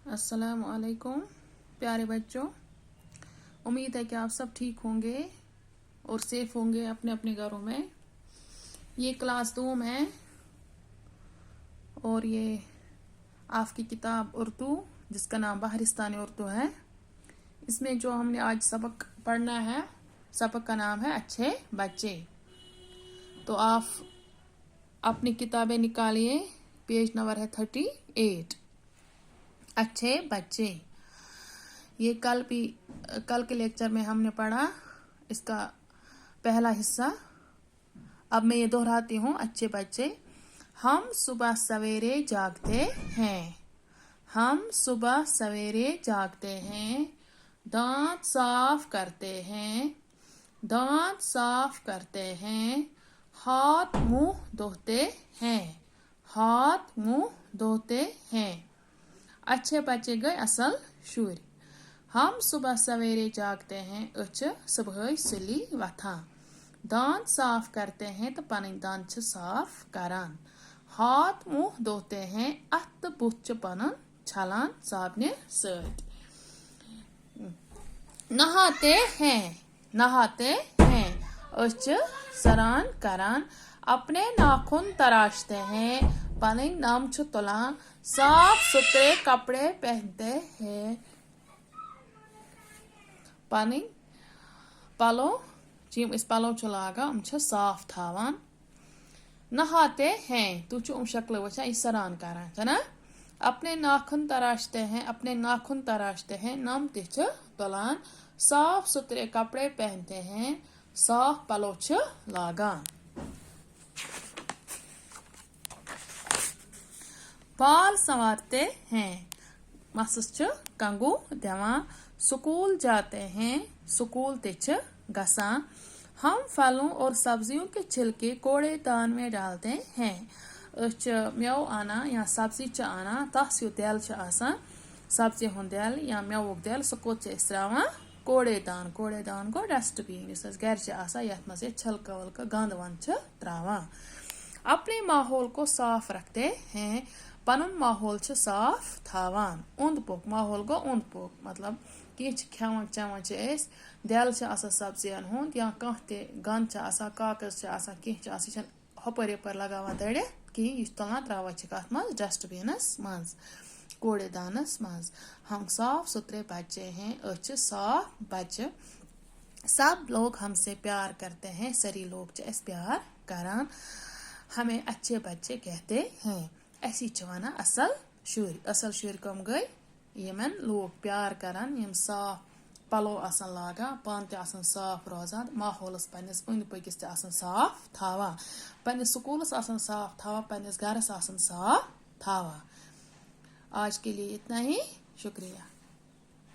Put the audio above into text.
अस्सलामुअलैकुम प्यारे बच्चों, उम्मीद है कि आप सब ठीक होंगे और सेफ होंगे अपने अपने घरों में। ये क्लास 2 है और ये आपकी किताब उर्दू जिसका नाम बहरिस्तानी उर्दू है। इसमें जो हमने आज सबक पढ़ना है, सबक का नाम है अच्छे बच्चे। तो आप अपनी किताबें निकालिए, पेज नंबर है 38। अच्छे बच्चे, ये कल के लेक्चर में हमने पढ़ा इसका पहला हिस्सा। अब मैं ये दोहराती हूँ। अच्छे बच्चे, हम सुबह सवेरे जागते हैं। हम सुबह सवेरे जागते हैं, दांत साफ करते हैं, दांत साफ करते हैं, हाथ मुंह धोते हैं, हाथ मुंह धोते हैं। अच्छे बच्चे गए असल शुर। हम सुबह सवेरे जागते हैं, सुबह सुली वथान, दांत साफ करते हैं तो पन दांत साफ करान, हाथ मुंह धोते हैं, अत बुत पन छलान साबने सत, नहाते हैं, नहाते हैं, सरान करान, अपने नाखून तराशते हैं, पन नम तुलान, साफ सुथरे कपड़े पहनते हैं, पन पलो इस पलो लागा साफ थावान। नहाते हैं तु शक्ल वचा सरान करान है ना। अपने नाखून तराशते हैं, अपने नाखून तराशते हैं, नम तुलान, साफ सुथरे कपड़े पहनते हैं, साफ पलो लागान। बाल संवारते हैं, मसस कंगू दिवान, स्कूल जाते हैं, स्कूल गसा। हम फलों और सब्जियों के छिलके कूड़ेदान में डालते हैं। मेव आना या सब्जी आना तस दिल सब्जी हुंद दिल या मेवुक दिल सह कोत त्रा कूड़ेदान, कूड़ेदान गो डस्टबिन घर यथ मज छिलक वलक गंद वंद त्रा। अपने माहौल को साफ रखते हैं, पनुन माहौल साफ थावान। उंद पुक माहौल गो उंद पुक मतलब कह खेवान चवान दिल सब्जियन हुंद या कह गंद कागज कह हपर यपर लगावान दड़ित कहीं यह तुलान त्रा कत मज डस्टबिनस मज, कूड़ेदानस मज। हम साफ सुथरे बच्चे हैं, साफ बच्चे। सब लोग हमसे प्यार करते हैं, सरी लोग प्यार करान, हमें अच्छे बच्चे कहते हैं। ऐसी वन असल शुर। असल शुर कम गई यमन लोग प्यार करान, यम साफ पलो लागान, पान त साफ रोजान, माहौलस पन्निस अंद पकिस साफ थावान, पन्निस स्कूलस साफ थावान, पन्निस घरस साफ थावान। आज के लिए इतना ही, शुक्रिया।